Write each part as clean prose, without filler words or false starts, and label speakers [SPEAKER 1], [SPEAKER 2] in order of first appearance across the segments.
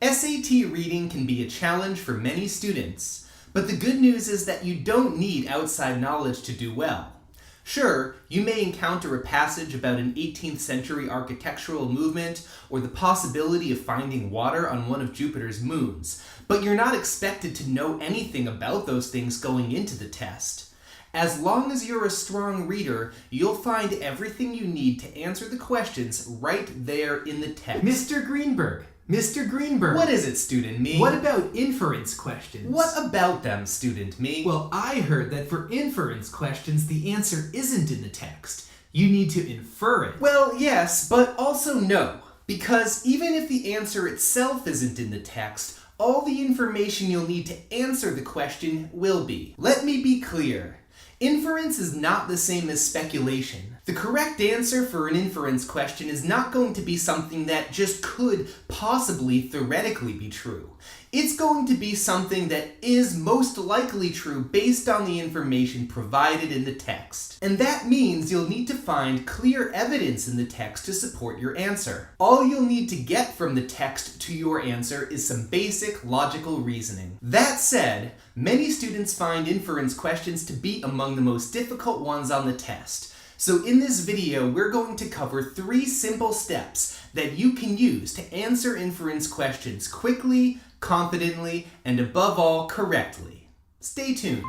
[SPEAKER 1] SAT reading can be a challenge for many students, but the good news is that you don't need outside knowledge to do well. Sure, you may encounter a passage about an 18th century architectural movement or the possibility of finding water on one of Jupiter's moons, but you're not expected to know anything about those things going into the test. As long as you're a strong reader, you'll find everything you need to answer the questions right there in the text.
[SPEAKER 2] Mr. Greenberg! Mr. Greenberg!
[SPEAKER 1] What is it, student me?
[SPEAKER 2] What about inference questions?
[SPEAKER 1] What about them, student me?
[SPEAKER 2] Well, I heard that for inference questions, the answer isn't in the text. You need to infer it.
[SPEAKER 1] Well, yes, but also no. Because even if the answer itself isn't in the text, all the information you'll need to answer the question will be. Let me be clear. Inference is not the same as speculation. The correct answer for an inference question is not going to be something that just could possibly theoretically be true. It's going to be something that is most likely true based on the information provided in the text. And that means you'll need to find clear evidence in the text to support your answer. All you'll need to get from the text to your answer is some basic logical reasoning. That said, many students find inference questions to be among the most difficult ones on the test. So in this video, we're going to cover 3 simple steps that you can use to answer inference questions quickly, confidently, and above all, correctly. Stay tuned.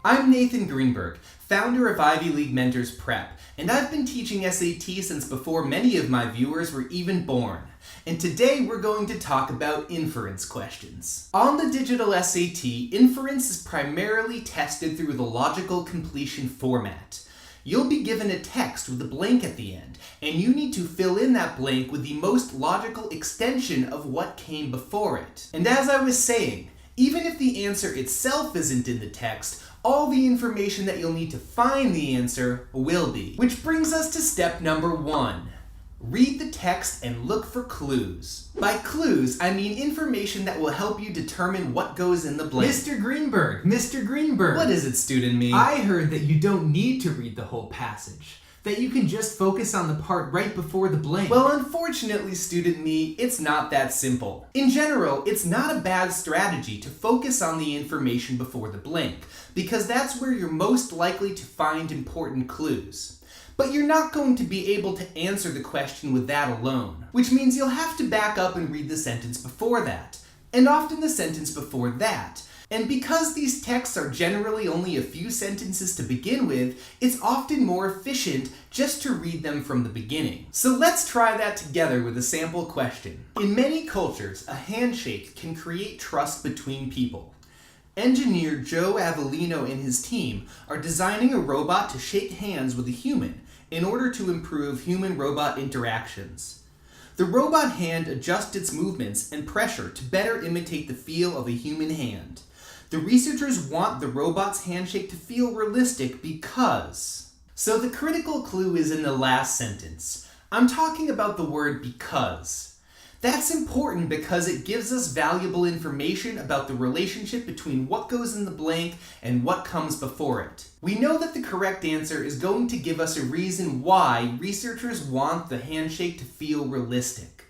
[SPEAKER 1] I'm Nathan Greenberg, founder of Ivy League Mentors Prep, and I've been teaching SAT since before many of my viewers were even born. And today we're going to talk about inference questions. On the digital SAT, inference is primarily tested through the logical completion format. You'll be given a text with a blank at the end, and you need to fill in that blank with the most logical extension of what came before it. And as I was saying, even if the answer itself isn't in the text, all the information that you'll need to find the answer will be. Which brings us to step number 1. Read the text and look for clues. By clues, I mean information that will help you determine what goes in the blank.
[SPEAKER 2] Mr. Greenberg! Mr. Greenberg!
[SPEAKER 1] What is it, student me?
[SPEAKER 2] I heard that you don't need to read the whole passage. That you can just focus on the part right before the blank.
[SPEAKER 1] Well, unfortunately, student me, it's not that simple. In general, it's not a bad strategy to focus on the information before the blank, because that's where you're most likely to find important clues. But you're not going to be able to answer the question with that alone, which means you'll have to back up and read the sentence before that, and often the sentence before that. And because these texts are generally only a few sentences to begin with, it's often more efficient just to read them from the beginning. So let's try that together with a sample question. In many cultures, a handshake can create trust between people. Engineer Joe Avellino and his team are designing a robot to shake hands with a human in order to improve human-robot interactions. The robot hand adjusts its movements and pressure to better imitate the feel of a human hand. The researchers want the robot's handshake to feel realistic because... So the critical clue is in the last sentence. I'm talking about the word because. That's important because it gives us valuable information about the relationship between what goes in the blank and what comes before it. We know that the correct answer is going to give us a reason why researchers want the handshake to feel realistic.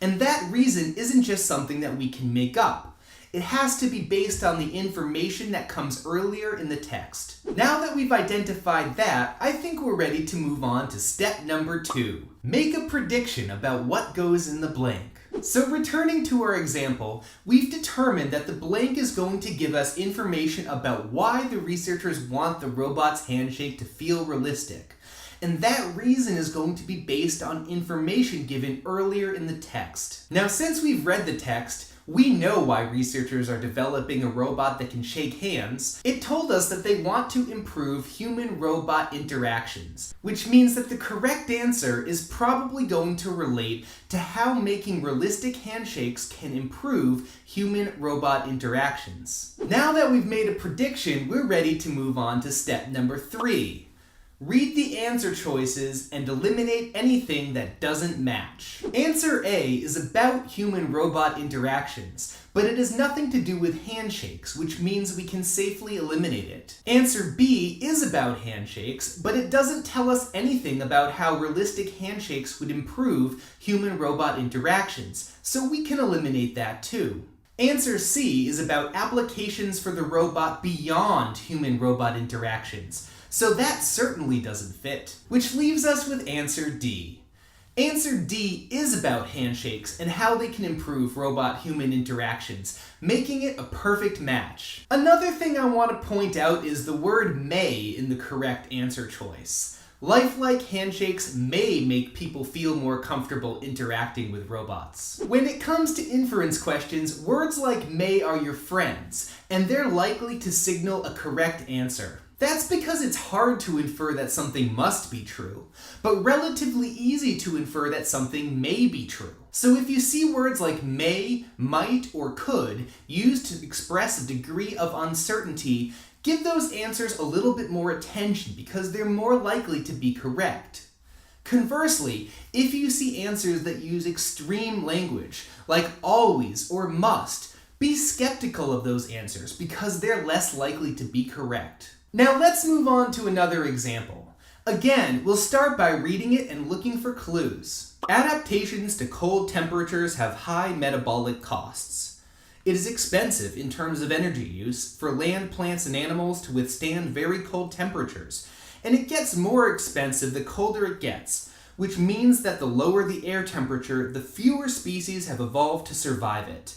[SPEAKER 1] And that reason isn't just something that we can make up. It has to be based on the information that comes earlier in the text. Now that we've identified that, I think we're ready to move on to step number 2. Make a prediction about what goes in the blank. So returning to our example, we've determined that the blank is going to give us information about why the researchers want the robot's handshake to feel realistic. And that reason is going to be based on information given earlier in the text. Now, since we've read the text, we know why researchers are developing a robot that can shake hands. It told us that they want to improve human-robot interactions, which means that the correct answer is probably going to relate to how making realistic handshakes can improve human-robot interactions. Now that we've made a prediction, we're ready to move on to step number 3. Read the answer choices and eliminate anything that doesn't match. Answer A is about human-robot interactions, but it has nothing to do with handshakes, which means we can safely eliminate it. Answer B is about handshakes, but it doesn't tell us anything about how realistic handshakes would improve human-robot interactions, so we can eliminate that too. Answer C is about applications for the robot beyond human-robot interactions, so that certainly doesn't fit. Which leaves us with answer D. Answer D is about handshakes and how they can improve robot-human interactions, making it a perfect match. Another thing I want to point out is the word may in the correct answer choice. Lifelike handshakes may make people feel more comfortable interacting with robots. When it comes to inference questions, words like may are your friends, and they're likely to signal a correct answer. That's because it's hard to infer that something must be true, but relatively easy to infer that something may be true. So if you see words like may, might, or could used to express a degree of uncertainty, give those answers a little bit more attention because they're more likely to be correct. Conversely, if you see answers that use extreme language, like always or must, be skeptical of those answers because they're less likely to be correct. Now let's move on to another example. Again, we'll start by reading it and looking for clues. Adaptations to cold temperatures have high metabolic costs. It is expensive in terms of energy use for land, plants, and animals to withstand very cold temperatures, and it gets more expensive the colder it gets, which means that the lower the air temperature, the fewer species have evolved to survive it.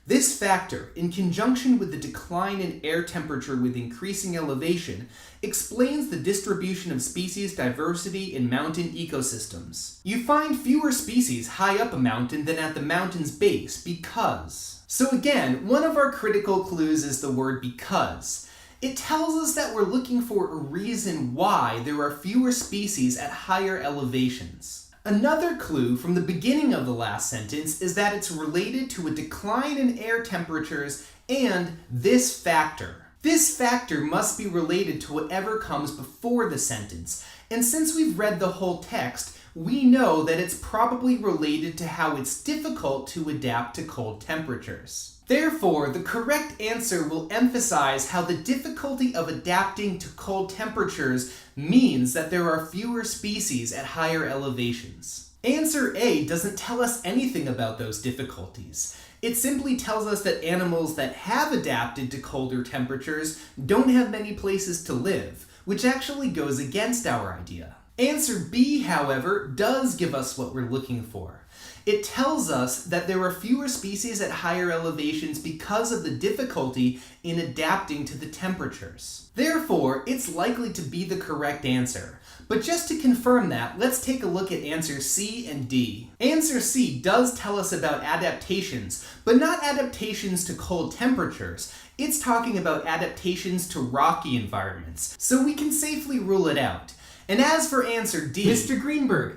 [SPEAKER 1] This factor, in conjunction with the decline in air temperature with increasing elevation, explains the distribution of species diversity in mountain ecosystems. You find fewer species high up a mountain than at the mountain's base because. So again, one of our critical clues is the word because. It tells us that we're looking for a reason why there are fewer species at higher elevations. Another clue from the beginning of the last sentence is that it's related to a decline in air temperatures and this factor. This factor must be related to whatever comes before the sentence, and since we've read the whole text, we know that it's probably related to how it's difficult to adapt to cold temperatures. Therefore, the correct answer will emphasize how the difficulty of adapting to cold temperatures means that there are fewer species at higher elevations. Answer A doesn't tell us anything about those difficulties. It simply tells us that animals that have adapted to colder temperatures don't have many places to live, which actually goes against our idea. Answer B, however, does give us what we're looking for. It tells us that there are fewer species at higher elevations because of the difficulty in adapting to the temperatures. Therefore, it's likely to be the correct answer. But just to confirm that, let's take a look at answer C and D. Answer C does tell us about adaptations, but not adaptations to cold temperatures. It's talking about adaptations to rocky environments, so we can safely rule it out. And as for answer D...
[SPEAKER 2] Mr. Greenberg!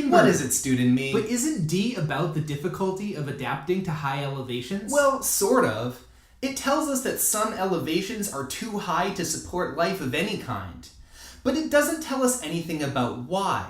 [SPEAKER 1] What is it, student me?
[SPEAKER 2] But isn't D about the difficulty of adapting to high elevations?
[SPEAKER 1] Well, sort of. It tells us that some elevations are too high to support life of any kind. But it doesn't tell us anything about why.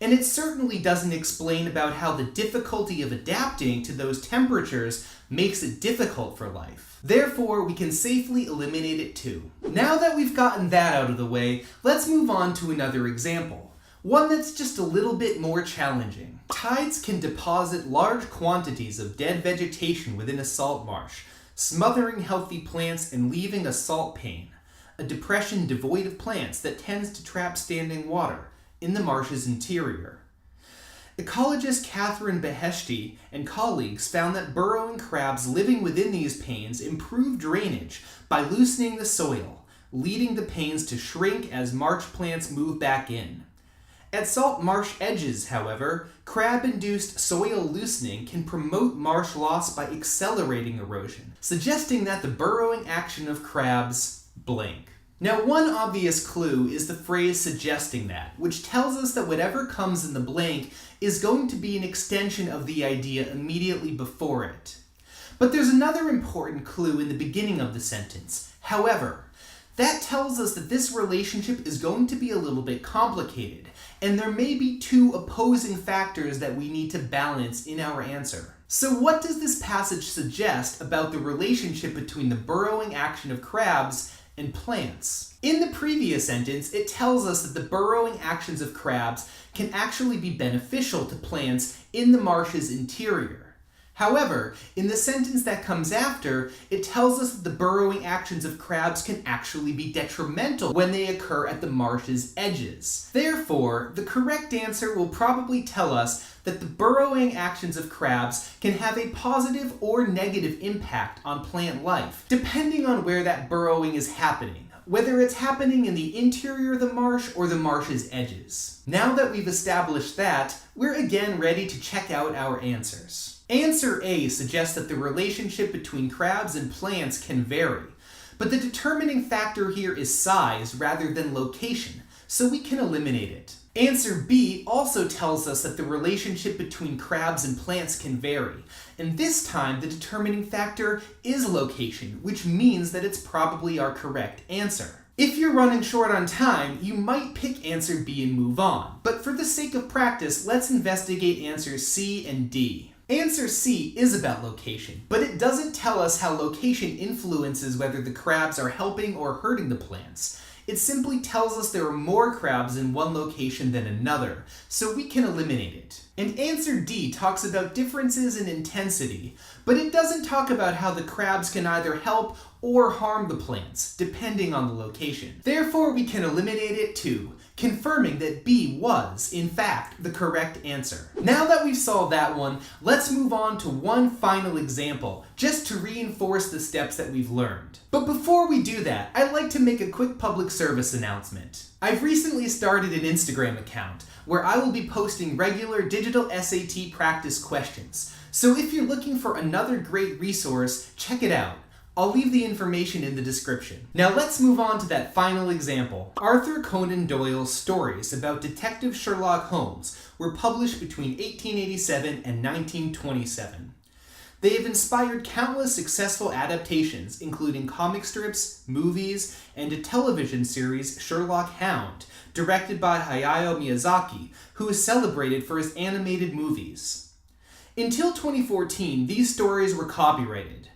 [SPEAKER 1] And it certainly doesn't explain about how the difficulty of adapting to those temperatures makes it difficult for life. Therefore, we can safely eliminate it too. Now that we've gotten that out of the way, let's move on to another example. One that's just a little bit more challenging. Tides can deposit large quantities of dead vegetation within a salt marsh, smothering healthy plants and leaving a salt pane, a depression devoid of plants that tends to trap standing water in the marsh's interior. Ecologist Catherine Beheshti and colleagues found that burrowing crabs living within these panes improve drainage by loosening the soil, leading the panes to shrink as marsh plants move back in. At salt marsh edges, however, crab-induced soil loosening can promote marsh loss by accelerating erosion, suggesting that the burrowing action of crabs blank. Now, one obvious clue is the phrase suggesting that, which tells us that whatever comes in the blank is going to be an extension of the idea immediately before it. But there's another important clue in the beginning of the sentence. However, That tells us that this relationship is going to be a little bit complicated, and there may be two opposing factors that we need to balance in our answer. So what does this passage suggest about the relationship between the burrowing action of crabs and plants? In the previous sentence, it tells us that the burrowing actions of crabs can actually be beneficial to plants in the marsh's interior. However, in the sentence that comes after, it tells us that the burrowing actions of crabs can actually be detrimental when they occur at the marsh's edges. Therefore, the correct answer will probably tell us that the burrowing actions of crabs can have a positive or negative impact on plant life, depending on where that burrowing is happening, whether it's happening in the interior of the marsh or the marsh's edges. Now that we've established that, we're again ready to check out our answers. Answer A suggests that the relationship between crabs and plants can vary, but the determining factor here is size rather than location, so we can eliminate it. Answer B also tells us that the relationship between crabs and plants can vary, and this time the determining factor is location, which means that it's probably our correct answer. If you're running short on time, you might pick answer B and move on, but for the sake of practice, let's investigate answers C and D. Answer C is about location, but it doesn't tell us how location influences whether the crabs are helping or hurting the plants. It simply tells us there are more crabs in one location than another, so we can eliminate it. And answer D talks about differences in intensity, but it doesn't talk about how the crabs can either help or harm the plants, depending on the location. Therefore, we can eliminate it too, confirming that B was, in fact, the correct answer. Now that we've solved that one, let's move on to one final example, just to reinforce the steps that we've learned. But before we do that, I'd like to make a quick public service announcement. I've recently started an Instagram account where I will be posting regular digital SAT practice questions. So if you're looking for another great resource, check it out. I'll leave the information in the description. Now let's move on to that final example. Arthur Conan Doyle's stories about Detective Sherlock Holmes were published between 1887 and 1927. They have inspired countless successful adaptations, including comic strips, movies, and a television series, Sherlock Hound, directed by Hayao Miyazaki, who is celebrated for his animated movies. Until 2014, these stories were copyrighted.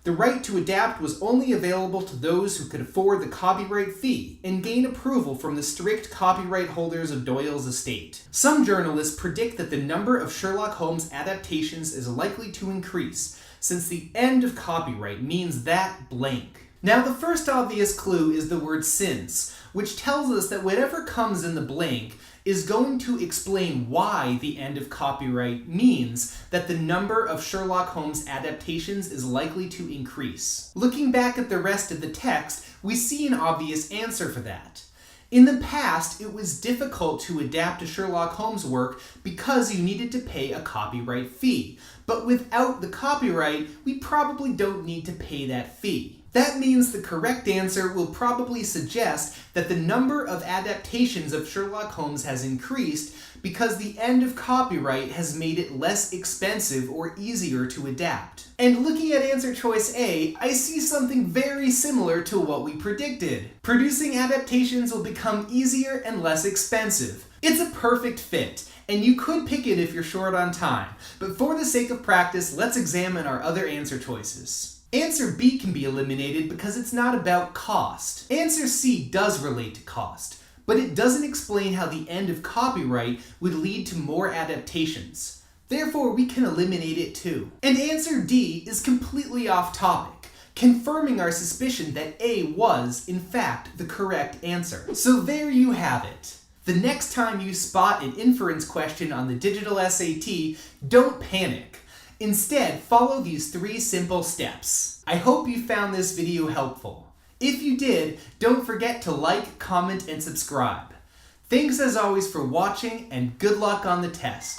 [SPEAKER 1] The right to adapt was only available to those who could afford the copyright fee and gain approval from the strict copyright holders of Doyle's estate. Some journalists predict that the number of Sherlock Holmes adaptations is likely to increase, since the end of copyright means that blank. Now, the first obvious clue is the word since, which tells us that whatever comes in the blank is going to explain why the end of copyright means that the number of Sherlock Holmes adaptations is likely to increase. Looking back at the rest of the text, we see an obvious answer for that. In the past, it was difficult to adapt a Sherlock Holmes work because you needed to pay a copyright fee. But without the copyright, we probably don't need to pay that fee. That means the correct answer will probably suggest that the number of adaptations of Sherlock Holmes has increased because the end of copyright has made it less expensive or easier to adapt. And looking at answer choice A, I see something very similar to what we predicted. Producing adaptations will become easier and less expensive. It's a perfect fit, and you could pick it if you're short on time. But for the sake of practice, let's examine our other answer choices. Answer B can be eliminated because it's not about cost. Answer C does relate to cost, but it doesn't explain how the end of copyright would lead to more adaptations. Therefore, we can eliminate it too. And answer D is completely off topic, confirming our suspicion that A was, in fact, the correct answer. So there you have it. The next time you spot an inference question on the digital SAT, don't panic. Instead, follow these 3 simple steps. I hope you found this video helpful. If you did, don't forget to like, comment, and subscribe. Thanks as always for watching, and good luck on the test.